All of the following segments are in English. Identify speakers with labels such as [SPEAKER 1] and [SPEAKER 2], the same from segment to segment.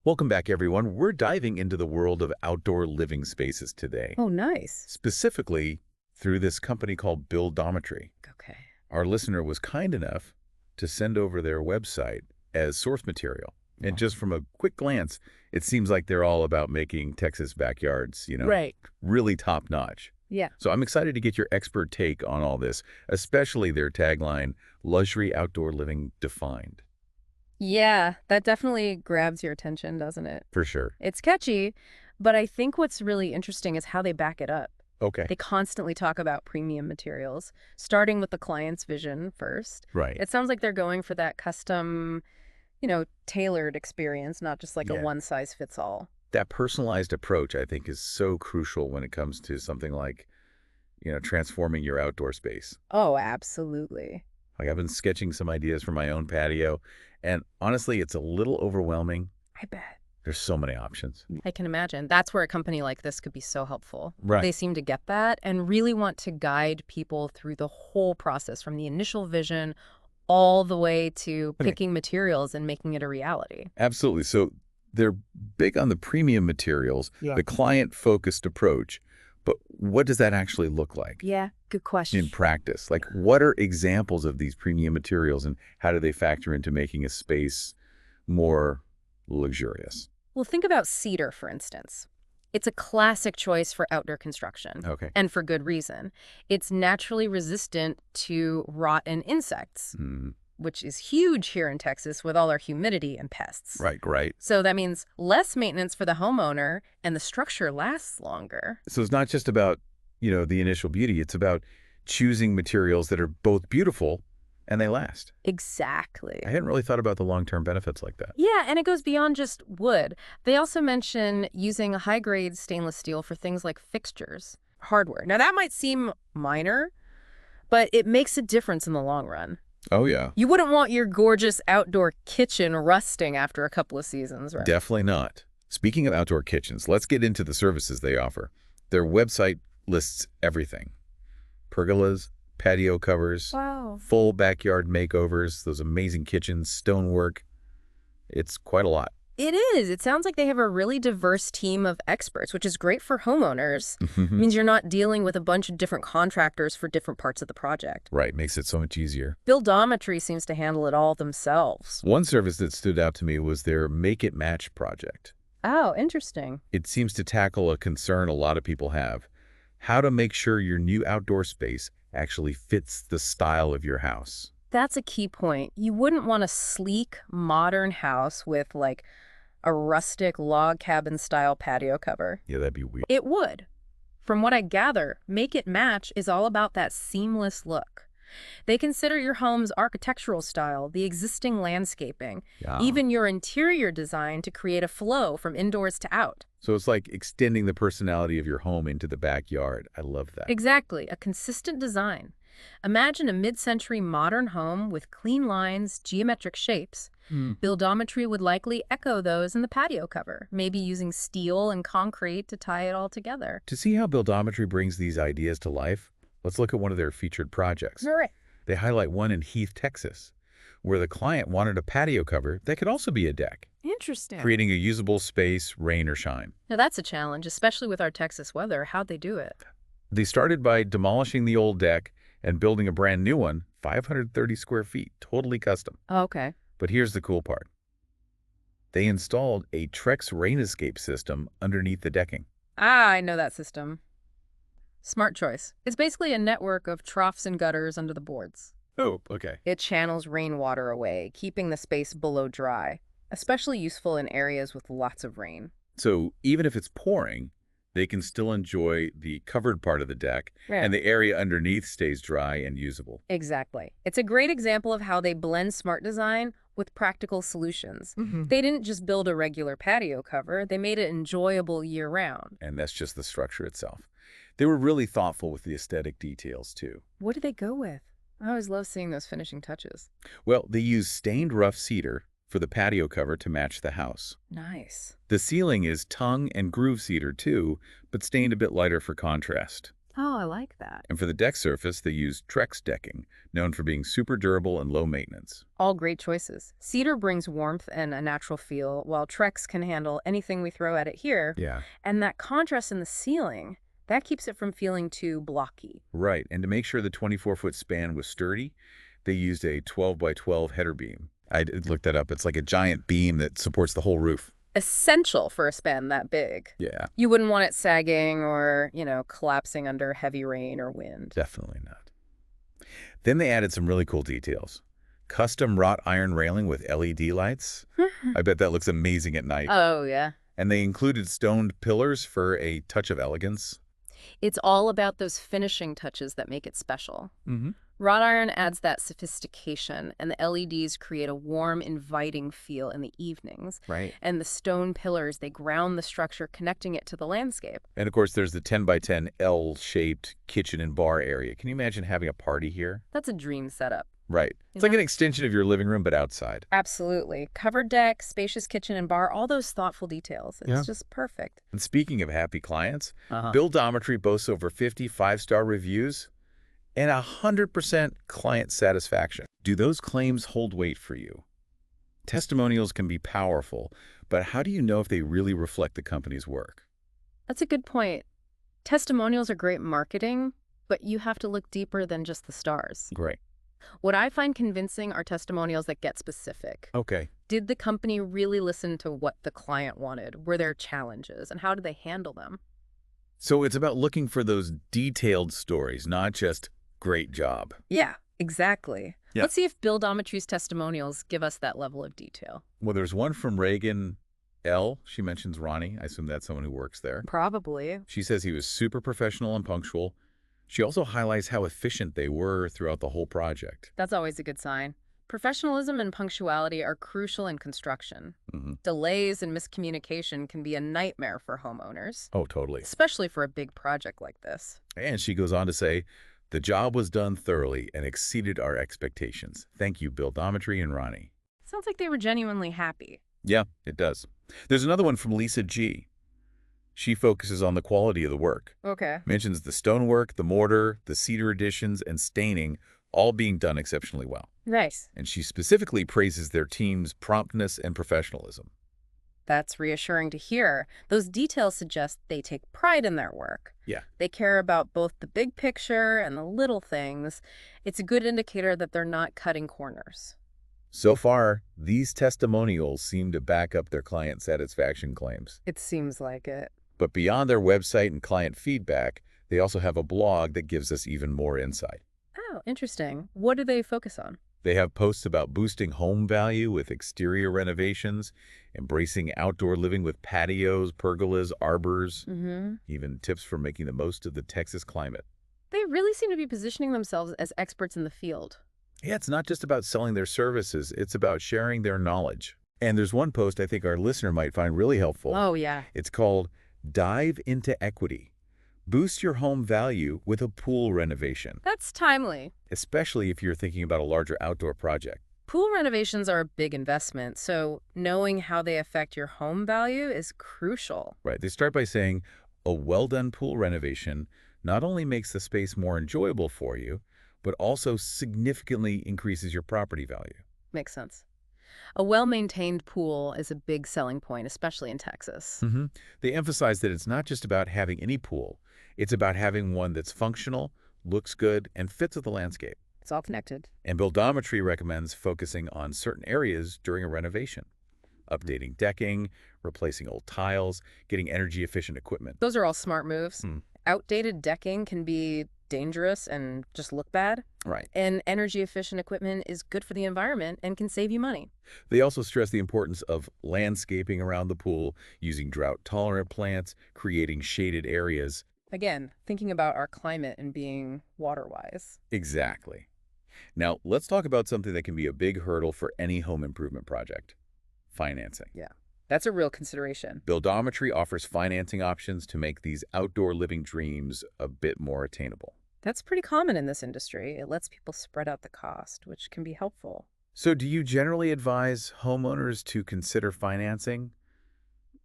[SPEAKER 1] Welcome back, everyone. We're diving into the world of outdoor living spaces today,
[SPEAKER 2] Oh, nice.
[SPEAKER 1] specifically through this company called Buildometry.
[SPEAKER 2] Okay.
[SPEAKER 1] Our listener was kind enough to send over their website as source material. And just from a quick glance, it seems like they're all about making Texas backyards,
[SPEAKER 2] Right.
[SPEAKER 1] really top-notch.
[SPEAKER 2] Yeah.
[SPEAKER 1] So I'm excited to get your expert take on all this, especially their tagline, Luxury Outdoor Living Defined.
[SPEAKER 2] Yeah, that definitely grabs your attention, doesn't it?
[SPEAKER 1] For sure.
[SPEAKER 2] It's catchy, but I think what's really interesting is how they back it up.
[SPEAKER 1] Okay.
[SPEAKER 2] They constantly talk about premium materials, starting with the client's vision first.
[SPEAKER 1] Right.
[SPEAKER 2] It sounds like they're going for that custom, tailored experience, not just like a
[SPEAKER 1] Yeah.
[SPEAKER 2] one-size-fits-all.
[SPEAKER 1] That personalized approach, I think, is so crucial when it comes to something like, transforming your outdoor space.
[SPEAKER 2] Oh, absolutely.
[SPEAKER 1] Like I've been sketching some ideas for my own patio, and honestly, it's a little overwhelming.
[SPEAKER 2] I bet.
[SPEAKER 1] There's so many options.
[SPEAKER 2] I can imagine. That's where a company like this could be so helpful.
[SPEAKER 1] Right.
[SPEAKER 2] They seem to get that and really want to guide people through the whole process from the initial vision all the way to
[SPEAKER 1] Okay.
[SPEAKER 2] picking materials and making it a reality.
[SPEAKER 1] Absolutely. So they're big on the premium materials,
[SPEAKER 2] Yeah.
[SPEAKER 1] the client-focused approach, but what does that actually look like
[SPEAKER 2] Yeah, good question.
[SPEAKER 1] in practice? Like, what are examples of these premium materials, and how do they factor into making a space more luxurious?
[SPEAKER 2] Well, think about cedar, for instance. It's a classic choice for outdoor construction,
[SPEAKER 1] Okay.
[SPEAKER 2] and for good reason. It's naturally resistant to rot and insects,
[SPEAKER 1] Mm,
[SPEAKER 2] which is huge here in Texas with all our humidity and pests.
[SPEAKER 1] right.
[SPEAKER 2] So that means less maintenance for the homeowner, and the structure lasts longer.
[SPEAKER 1] So it's not just about, the initial beauty. It's about choosing materials that are both beautiful and they last.
[SPEAKER 2] Exactly.
[SPEAKER 1] I hadn't really thought about the long-term benefits like that.
[SPEAKER 2] Yeah, and it goes beyond just wood. They also mention using a high-grade stainless steel for things like fixtures, hardware. Now, that might seem minor, but it makes a difference in the long run.
[SPEAKER 1] Oh, yeah.
[SPEAKER 2] You wouldn't want your gorgeous outdoor kitchen rusting after a couple of seasons, right?
[SPEAKER 1] Definitely not. Speaking of outdoor kitchens, let's get into the services they offer. Their website lists everything. Pergolas, patio covers,
[SPEAKER 2] Wow.
[SPEAKER 1] full backyard makeovers, those amazing kitchens, stonework. It's quite a lot.
[SPEAKER 2] It is. It sounds like they have a really diverse team of experts, which is great for homeowners. It means you're not dealing with a bunch of different contractors for different parts of the project.
[SPEAKER 1] Right, makes it so much easier.
[SPEAKER 2] Buildometry seems to handle it all themselves.
[SPEAKER 1] One service that stood out to me was their Make It Match project.
[SPEAKER 2] Oh, interesting.
[SPEAKER 1] It seems to tackle a concern a lot of people have: how to make sure your new outdoor space actually fits the style of your house.
[SPEAKER 2] That's a key point. You wouldn't want a sleek, modern house with, like, a rustic log cabin style patio cover.
[SPEAKER 1] Yeah, that'd be weird.
[SPEAKER 2] It would. From what I gather, Make It Match is all about that seamless look. They consider your home's architectural style, the existing landscaping,
[SPEAKER 1] Yeah.
[SPEAKER 2] even your interior design to create a flow from indoors to out.
[SPEAKER 1] So it's like extending the personality of your home into the backyard. I love that.
[SPEAKER 2] Exactly, a consistent design. Imagine a mid-century modern home with clean lines, geometric shapes. Buildometry would likely echo those in the patio cover, maybe using steel and concrete to tie it all together.
[SPEAKER 1] To see how Buildometry brings these ideas to life, let's look at one of their featured projects.
[SPEAKER 2] Right.
[SPEAKER 1] They highlight one in Heath, Texas, where the client wanted a patio cover that could also be a deck,
[SPEAKER 2] Interesting.
[SPEAKER 1] creating a usable space, rain or shine.
[SPEAKER 2] Now that's a challenge, especially with our Texas weather. How'd they do it?
[SPEAKER 1] They started by demolishing the old deck and building a brand new one, 530 square feet, totally custom.
[SPEAKER 2] Oh, okay.
[SPEAKER 1] But here's the cool part. They installed a Trex rain escape system underneath the decking.
[SPEAKER 2] Ah, I know that system. Smart choice. It's basically a network of troughs and gutters under the boards.
[SPEAKER 1] Oh, okay.
[SPEAKER 2] It channels rainwater away, keeping the space below dry, especially useful in areas with lots of rain.
[SPEAKER 1] So even if it's pouring, they can still enjoy the covered part of the deck, and the area underneath stays dry and usable.
[SPEAKER 2] Exactly. It's a great example of how they blend smart design with practical solutions. They didn't just build a regular patio cover, they made it enjoyable year-round.
[SPEAKER 1] And that's just the structure itself. They were really thoughtful with the aesthetic details, too.
[SPEAKER 2] What did they go with? I always love seeing those finishing touches.
[SPEAKER 1] Well, they used stained rough cedar for the patio cover to match the house.
[SPEAKER 2] Nice.
[SPEAKER 1] The ceiling is tongue and groove cedar, too, but stained a bit lighter for contrast.
[SPEAKER 2] Oh, I like that.
[SPEAKER 1] And for the deck surface, they use Trex decking, known for being super durable and low maintenance.
[SPEAKER 2] All great choices. Cedar brings warmth and a natural feel, while Trex can handle anything we throw at it here.
[SPEAKER 1] Yeah.
[SPEAKER 2] And that contrast in the ceiling, that keeps it from feeling too blocky.
[SPEAKER 1] Right, and to make sure the 24-foot span was sturdy, they used a 12 by 12 header beam. I looked that up. It's like a giant beam that supports the whole roof.
[SPEAKER 2] Essential for a span that big.
[SPEAKER 1] Yeah,
[SPEAKER 2] You wouldn't want it sagging or, collapsing under heavy rain or wind.
[SPEAKER 1] definitely not. Then they added some really cool details. Custom wrought iron railing with LED lights. I bet that looks amazing at night.
[SPEAKER 2] Oh, yeah.
[SPEAKER 1] And they included stoned pillars for a touch of elegance.
[SPEAKER 2] It's all about those finishing touches that make it special.
[SPEAKER 1] Mm-hmm.
[SPEAKER 2] Wrought iron adds that sophistication, and the LEDs create a warm, inviting feel in the evenings.
[SPEAKER 1] Right.
[SPEAKER 2] And the stone pillars, they ground the structure, connecting it to the landscape.
[SPEAKER 1] And of course, there's the 10 by 10 L-shaped kitchen and bar area. Can you imagine having a party here?
[SPEAKER 2] That's a dream setup.
[SPEAKER 1] Right. It's
[SPEAKER 2] You
[SPEAKER 1] like
[SPEAKER 2] know?
[SPEAKER 1] an extension of your living room, but outside.
[SPEAKER 2] Absolutely. Covered deck, spacious kitchen and bar, all those thoughtful details. It's
[SPEAKER 1] Yeah.
[SPEAKER 2] just perfect.
[SPEAKER 1] And speaking of happy clients,
[SPEAKER 2] Uh-huh.
[SPEAKER 1] Buildometry boasts over 50 five-star reviews and 100% client satisfaction. Do those claims hold weight for you? Testimonials can be powerful, but how do you know if they really reflect the company's work?
[SPEAKER 2] That's a good point. Testimonials are great marketing, but you have to look deeper than just the stars.
[SPEAKER 1] Great.
[SPEAKER 2] What I find convincing are testimonials that get specific.
[SPEAKER 1] Okay.
[SPEAKER 2] Did the company really listen to what the client wanted? Were there challenges? And how did they handle them?
[SPEAKER 1] So it's about looking for those detailed stories, not just great job.
[SPEAKER 2] Yeah, exactly.
[SPEAKER 1] Yeah.
[SPEAKER 2] Let's see if Buildometry's testimonials give us that level of detail.
[SPEAKER 1] Well, there's one from Reagan L. She mentions Ronnie. I assume that's someone who works there.
[SPEAKER 2] Probably.
[SPEAKER 1] She says he was super professional and punctual. She also highlights how efficient they were throughout the whole project.
[SPEAKER 2] That's always a good sign. Professionalism and punctuality are crucial in construction.
[SPEAKER 1] Mm-hmm.
[SPEAKER 2] Delays and miscommunication can be a nightmare for homeowners,
[SPEAKER 1] Oh, totally.
[SPEAKER 2] especially for a big project like this.
[SPEAKER 1] And she goes on to say, the job was done thoroughly and exceeded our expectations. Thank you, Buildometry and Ronnie.
[SPEAKER 2] Sounds like they were genuinely happy.
[SPEAKER 1] Yeah, it does. There's another one from Lisa G. She focuses on the quality of the work.
[SPEAKER 2] Okay.
[SPEAKER 1] Mentions the stonework, the mortar, the cedar additions, and staining all being done exceptionally well.
[SPEAKER 2] Nice.
[SPEAKER 1] And she specifically praises their team's promptness and professionalism.
[SPEAKER 2] That's reassuring to hear. Those details suggest they take pride in their work.
[SPEAKER 1] Yeah.
[SPEAKER 2] They care about both the big picture and the little things. It's a good indicator that they're not cutting corners.
[SPEAKER 1] So far, these testimonials seem to back up their client satisfaction claims.
[SPEAKER 2] It seems like it.
[SPEAKER 1] But beyond their website and client feedback, they also have a blog that gives us even more insight.
[SPEAKER 2] Oh, interesting. What do they focus on?
[SPEAKER 1] They have posts about boosting home value with exterior renovations, embracing outdoor living with patios, pergolas, arbors, even tips for making the most of the Texas climate.
[SPEAKER 2] They really seem to be positioning themselves as experts in the field.
[SPEAKER 1] Yeah, it's not just about selling their services, it's about sharing their knowledge. And there's one post I think our listener might find really helpful.
[SPEAKER 2] Oh, yeah.
[SPEAKER 1] It's called Dive into Equity. Boost your home value with a pool renovation,
[SPEAKER 2] That's timely.
[SPEAKER 1] especially if you're thinking about a larger outdoor project.
[SPEAKER 2] Pool renovations are a big investment, so knowing how they affect your home value is crucial.
[SPEAKER 1] Right. They start by saying a well-done pool renovation not only makes the space more enjoyable for you, but also significantly increases your property value.
[SPEAKER 2] Makes sense. A well-maintained pool is a big selling point, especially in Texas.
[SPEAKER 1] They emphasize that it's not just about having any pool. It's about having one that's functional, looks good, and fits with the landscape.
[SPEAKER 2] It's all connected.
[SPEAKER 1] And Buildometry recommends focusing on certain areas during a renovation. Updating decking, replacing old tiles, getting energy-efficient equipment.
[SPEAKER 2] Those are all smart moves.
[SPEAKER 1] Hmm.
[SPEAKER 2] Outdated decking can be dangerous and just look bad.
[SPEAKER 1] Right.
[SPEAKER 2] And energy-efficient equipment is good for the environment and can save you money.
[SPEAKER 1] They also stress the importance of landscaping around the pool, using drought-tolerant plants, creating shaded areas.
[SPEAKER 2] Again, thinking about our climate and being water-wise.
[SPEAKER 1] Exactly. Now, let's talk about something that can be a big hurdle for any home improvement project: financing.
[SPEAKER 2] Yeah, that's a real consideration.
[SPEAKER 1] Buildometry offers financing options to make these outdoor living dreams a bit more attainable.
[SPEAKER 2] That's pretty common in this industry. It lets people spread out the cost, which can be helpful.
[SPEAKER 1] So do you generally advise homeowners to consider financing?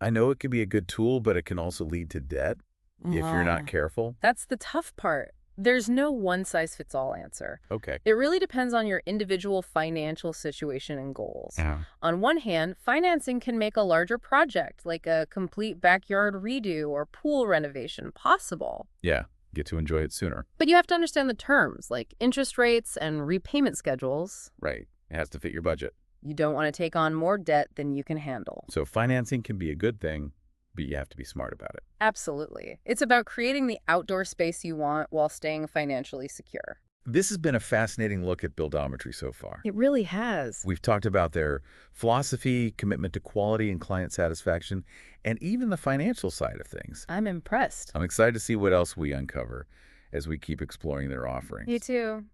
[SPEAKER 1] I know it can be a good tool, but it can also lead to debt. if you're not
[SPEAKER 2] Oh,
[SPEAKER 1] careful?
[SPEAKER 2] that's the tough part. There's no one-size-fits-all answer.
[SPEAKER 1] Okay.
[SPEAKER 2] It really depends on your individual financial situation and goals.
[SPEAKER 1] Yeah.
[SPEAKER 2] On one hand, financing can make a larger project, like a complete backyard redo or pool renovation, possible.
[SPEAKER 1] Yeah. Get to enjoy it sooner.
[SPEAKER 2] But you have to understand the terms, like interest rates and repayment schedules.
[SPEAKER 1] Right. It has to fit your budget.
[SPEAKER 2] You don't want to take on more debt than you can handle.
[SPEAKER 1] So financing can be a good thing, but you have to be smart about it.
[SPEAKER 2] Absolutely. It's about creating the outdoor space you want while staying financially secure.
[SPEAKER 1] This has been a fascinating look at Buildometry so far.
[SPEAKER 2] It really has.
[SPEAKER 1] We've talked about their philosophy, commitment to quality and client satisfaction, and even the financial side of things.
[SPEAKER 2] I'm impressed.
[SPEAKER 1] I'm excited to see what else we uncover as we keep exploring their offerings.
[SPEAKER 2] Me too.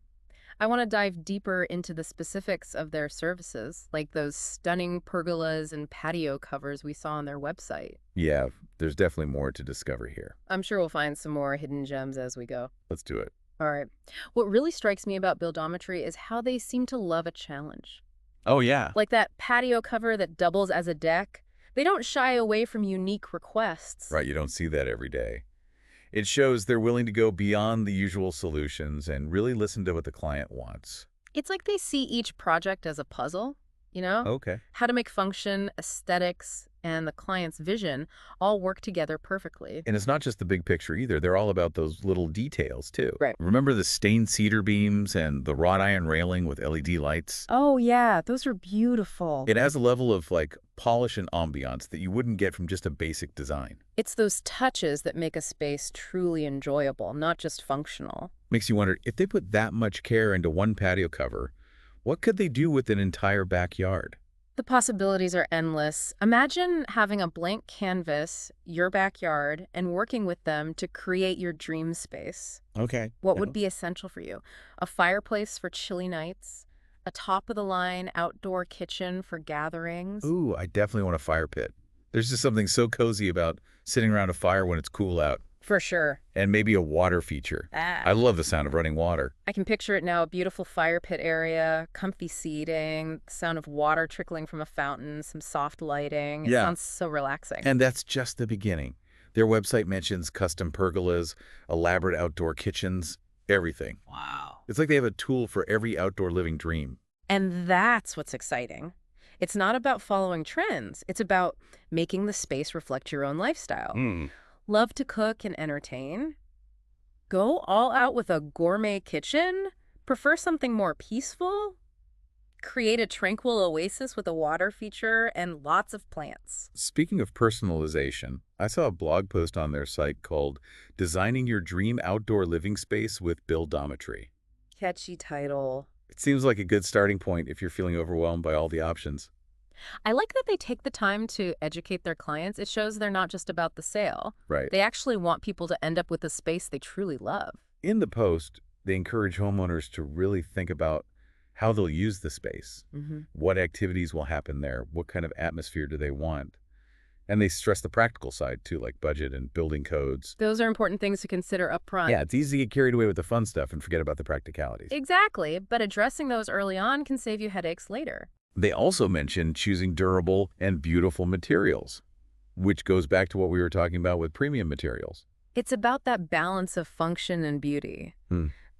[SPEAKER 2] I want to dive deeper into the specifics of their services, like those stunning pergolas and patio covers we saw on their website.
[SPEAKER 1] Yeah, there's definitely more to discover here.
[SPEAKER 2] I'm sure we'll find some more hidden gems as we go.
[SPEAKER 1] Let's do it.
[SPEAKER 2] All right. What really strikes me about Buildometry is how they seem to love a challenge.
[SPEAKER 1] Oh, yeah.
[SPEAKER 2] Like that patio cover that doubles as a deck. They don't shy away from unique requests.
[SPEAKER 1] Right, you don't see that every day. It shows they're willing to go beyond the usual solutions and really listen to what the client wants.
[SPEAKER 2] It's like they see each project as a puzzle, you know?
[SPEAKER 1] Okay.
[SPEAKER 2] How to make function, aesthetics, and the client's vision all work together perfectly.
[SPEAKER 1] And it's not just the big picture either. They're all about those little details, too.
[SPEAKER 2] Right.
[SPEAKER 1] Remember the stained cedar beams and the wrought iron railing with LED lights?
[SPEAKER 2] Oh, yeah. Those are beautiful.
[SPEAKER 1] It has a level of, like, polish and ambiance that you wouldn't get from just a basic design.
[SPEAKER 2] It's those touches that make a space truly enjoyable, not just functional.
[SPEAKER 1] Makes you wonder, if they put that much care into one patio cover, what could they do with an entire backyard?
[SPEAKER 2] The possibilities are endless. Imagine having a blank canvas, your backyard, and working with them to create your dream space.
[SPEAKER 1] Okay.
[SPEAKER 2] What would be essential for you? A fireplace for chilly nights, a top-of-the-line outdoor kitchen for gatherings.
[SPEAKER 1] Ooh, I definitely want a fire pit. There's just something so cozy about sitting around a fire when it's cool out.
[SPEAKER 2] For sure.
[SPEAKER 1] And maybe a water feature. I love the sound of running water.
[SPEAKER 2] I can picture it now, a beautiful fire pit area, comfy seating, the sound of water trickling from a fountain, some soft lighting. It
[SPEAKER 1] Yeah.
[SPEAKER 2] sounds so relaxing.
[SPEAKER 1] And that's just the beginning. Their website mentions custom pergolas, elaborate outdoor kitchens, everything.
[SPEAKER 2] Wow.
[SPEAKER 1] It's like they have a tool for every outdoor living dream.
[SPEAKER 2] And that's what's exciting. It's not about following trends. It's about making the space reflect your own lifestyle. Love to cook and entertain? Go all out with a gourmet kitchen? Prefer something more peaceful? Create a tranquil oasis with a water feature and lots of plants.
[SPEAKER 1] Speaking of personalization, I saw a blog post on their site called Designing Your Dream Outdoor Living Space with Buildometry.
[SPEAKER 2] Catchy title.
[SPEAKER 1] It seems like a good starting point if you're feeling overwhelmed by all the options.
[SPEAKER 2] I like that they take the time to educate their clients. It shows they're not just about the sale.
[SPEAKER 1] Right.
[SPEAKER 2] They actually want people to end up with a space they truly love.
[SPEAKER 1] In the post, they encourage homeowners to really think about how they'll use the space, what activities will happen there, what kind of atmosphere do they want. And they stress the practical side, too, like budget and building codes.
[SPEAKER 2] Those are important things to consider up front.
[SPEAKER 1] Yeah, it's easy to get carried away with the fun stuff and forget about the practicalities.
[SPEAKER 2] Exactly, but addressing those early on can save you headaches later.
[SPEAKER 1] They also mention choosing durable and beautiful materials, which goes back to what we were talking about with premium materials.
[SPEAKER 2] It's about that balance of function and beauty.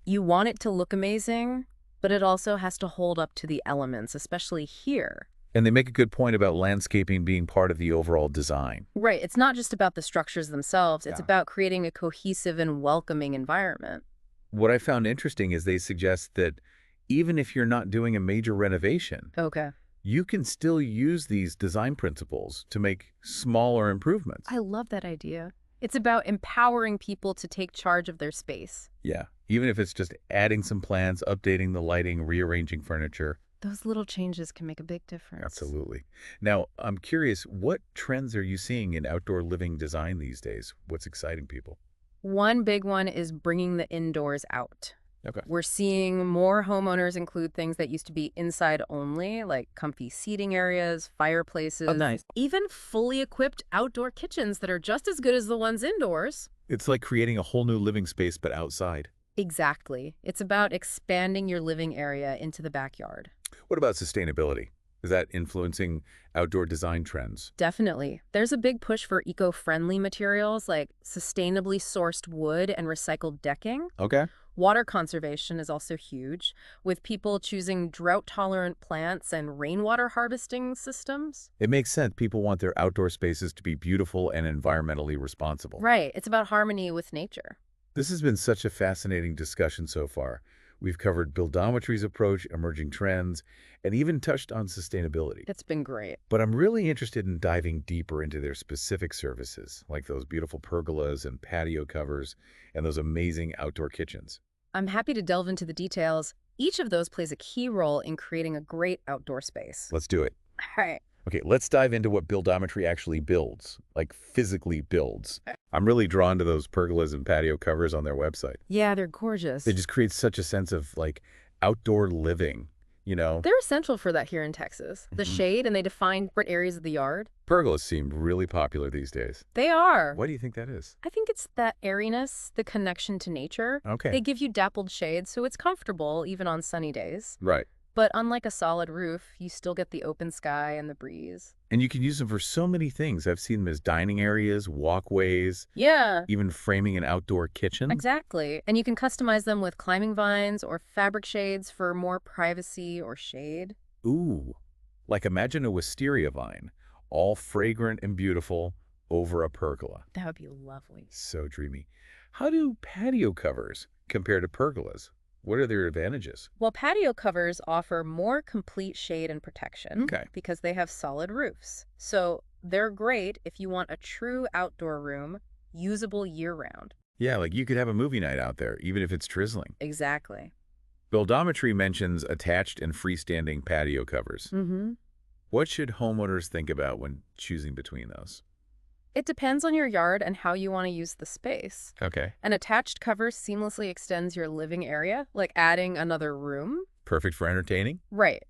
[SPEAKER 2] You want it to look amazing, but it also has to hold up to the elements, especially here.
[SPEAKER 1] And they make a good point about landscaping being part of the overall design.
[SPEAKER 2] Right. It's not just about the structures themselves. It's
[SPEAKER 1] Yeah.
[SPEAKER 2] about creating a cohesive and welcoming environment.
[SPEAKER 1] What I found interesting is they suggest that even if you're not doing a major renovation,
[SPEAKER 2] Okay.
[SPEAKER 1] you can still use these design principles to make smaller improvements.
[SPEAKER 2] I love that idea. It's about empowering people to take charge of their space.
[SPEAKER 1] Yeah, even if it's just adding some plants, updating the lighting, rearranging furniture.
[SPEAKER 2] Those little changes can make a big difference.
[SPEAKER 1] Absolutely. Now, I'm curious, what trends are you seeing in outdoor living design these days? What's exciting people?
[SPEAKER 2] One big one is bringing the indoors out.
[SPEAKER 1] Okay.
[SPEAKER 2] We're seeing more homeowners include things that used to be inside only, like comfy seating areas, fireplaces.
[SPEAKER 1] Oh, nice.
[SPEAKER 2] Even fully equipped outdoor kitchens that are just as good as the ones indoors.
[SPEAKER 1] It's like creating a whole new living space, but outside.
[SPEAKER 2] Exactly. It's about expanding your living area into the backyard.
[SPEAKER 1] What about sustainability? Is that influencing outdoor design trends?
[SPEAKER 2] Definitely. There's a big push for eco-friendly materials like sustainably sourced wood and recycled decking.
[SPEAKER 1] Okay.
[SPEAKER 2] Water conservation is also huge, with people choosing drought-tolerant plants and rainwater harvesting systems.
[SPEAKER 1] It makes sense. People want their outdoor spaces to be beautiful and environmentally responsible.
[SPEAKER 2] Right, it's about harmony with nature.
[SPEAKER 1] This has been such a fascinating discussion so far. We've covered Buildometry's approach, emerging trends, and even touched on sustainability.
[SPEAKER 2] It's been great.
[SPEAKER 1] But I'm really interested in diving deeper into their specific services, like those beautiful pergolas and patio covers and those amazing outdoor kitchens.
[SPEAKER 2] I'm happy to delve into the details. Each of those plays a key role in creating a great outdoor space.
[SPEAKER 1] Let's do it.
[SPEAKER 2] All right.
[SPEAKER 1] Okay, let's dive into what Buildometry actually builds, like physically builds. I'm really drawn to those pergolas and patio covers on their website.
[SPEAKER 2] Yeah, they're gorgeous.
[SPEAKER 1] They just create such a sense of like outdoor living, you know?
[SPEAKER 2] They're essential for that here in Texas. The shade, and they define different areas of the yard.
[SPEAKER 1] Pergolas seem really popular these days.
[SPEAKER 2] They are.
[SPEAKER 1] Why do you think that is?
[SPEAKER 2] I think it's that airiness, the connection to nature.
[SPEAKER 1] Okay.
[SPEAKER 2] They give you dappled shade, so it's comfortable even on sunny days.
[SPEAKER 1] Right.
[SPEAKER 2] But unlike a solid roof, you still get the open sky and the breeze.
[SPEAKER 1] And you can use them for so many things. I've seen them as dining areas, walkways,
[SPEAKER 2] Yeah,
[SPEAKER 1] even framing an outdoor kitchen.
[SPEAKER 2] exactly. And you can customize them with climbing vines or fabric shades for more privacy or shade.
[SPEAKER 1] Ooh, like imagine a wisteria vine, all fragrant and beautiful over a pergola.
[SPEAKER 2] That would be lovely.
[SPEAKER 1] So dreamy. How do patio covers compare to pergolas? What are their advantages?
[SPEAKER 2] Well, patio covers offer more complete shade and protection
[SPEAKER 1] Okay.
[SPEAKER 2] because they have solid roofs. So they're great if you want a true outdoor room, usable year-round.
[SPEAKER 1] Yeah, like you could have a movie night out there, even if it's drizzling.
[SPEAKER 2] Exactly.
[SPEAKER 1] Buildometry mentions attached and freestanding patio covers.
[SPEAKER 2] Mm-hmm.
[SPEAKER 1] What should homeowners think about when choosing between those?
[SPEAKER 2] It depends on your yard and how you want to use the space.
[SPEAKER 1] Okay.
[SPEAKER 2] An attached cover seamlessly extends your living area, like adding another room.
[SPEAKER 1] Perfect for entertaining?
[SPEAKER 2] Right.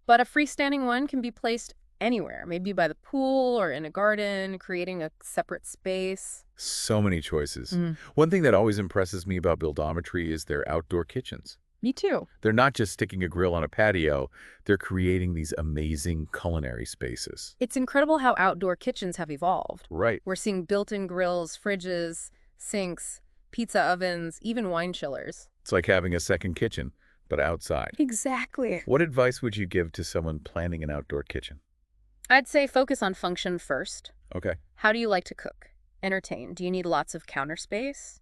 [SPEAKER 2] But a freestanding one can be placed anywhere, maybe by the pool or in a garden, creating a separate space.
[SPEAKER 1] So many choices.
[SPEAKER 2] Mm.
[SPEAKER 1] One thing that always impresses me about Buildometry is their outdoor kitchens.
[SPEAKER 2] Me too.
[SPEAKER 1] They're not just sticking a grill on a patio, they're creating these amazing culinary spaces.
[SPEAKER 2] It's incredible how outdoor kitchens have evolved.
[SPEAKER 1] Right.
[SPEAKER 2] We're seeing built-in grills, fridges, sinks, pizza ovens, even wine chillers.
[SPEAKER 1] It's like having a second kitchen, but outside.
[SPEAKER 2] Exactly.
[SPEAKER 1] What advice would you give to someone planning an outdoor kitchen?
[SPEAKER 2] I'd say focus on function first.
[SPEAKER 1] Okay.
[SPEAKER 2] How do you like to cook? Entertain. Do you need lots of counter space?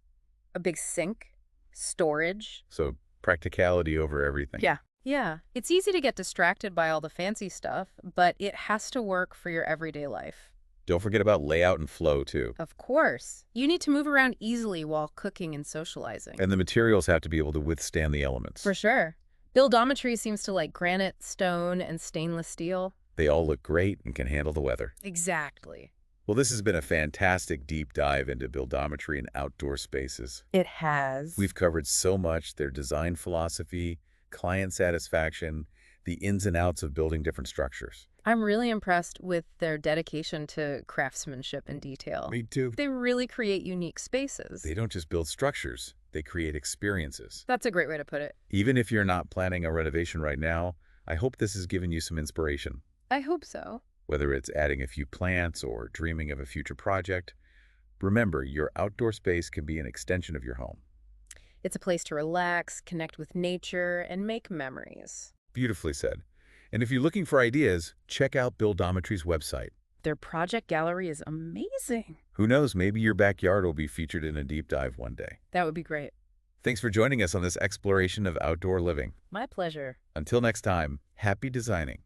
[SPEAKER 2] A big sink? Storage?
[SPEAKER 1] So practicality over everything.
[SPEAKER 2] Yeah. It's easy to get distracted by all the fancy stuff, but it has to work for your everyday life.
[SPEAKER 1] Don't forget about layout and flow, too.
[SPEAKER 2] Of course. You need to move around easily while cooking and socializing.
[SPEAKER 1] And the materials have to be able to withstand the elements.
[SPEAKER 2] For sure. Buildometry seems to like granite, stone, and stainless steel.
[SPEAKER 1] They all look great and can handle the weather.
[SPEAKER 2] Exactly.
[SPEAKER 1] Well, this has been a fantastic deep dive into Buildometry and outdoor spaces.
[SPEAKER 2] It has.
[SPEAKER 1] We've covered so much: their design philosophy, client satisfaction, the ins and outs of building different structures.
[SPEAKER 2] I'm really impressed with their dedication to craftsmanship and detail.
[SPEAKER 1] Me too.
[SPEAKER 2] They really create unique spaces.
[SPEAKER 1] They don't just build structures, they create experiences.
[SPEAKER 2] That's a great way to put it.
[SPEAKER 1] Even if you're not planning a renovation right now, I hope this has given you some inspiration.
[SPEAKER 2] I hope so.
[SPEAKER 1] Whether it's adding a few plants or dreaming of a future project, remember your outdoor space can be an extension of your home.
[SPEAKER 2] It's a place to relax, connect with nature, and make memories.
[SPEAKER 1] Beautifully said. And if you're looking for ideas, check out Buildometry's website.
[SPEAKER 2] Their project gallery is amazing.
[SPEAKER 1] Who knows, maybe your backyard will be featured in a deep dive one day.
[SPEAKER 2] That would be great.
[SPEAKER 1] Thanks for joining us on this exploration of outdoor living.
[SPEAKER 2] My pleasure.
[SPEAKER 1] Until next time, happy designing.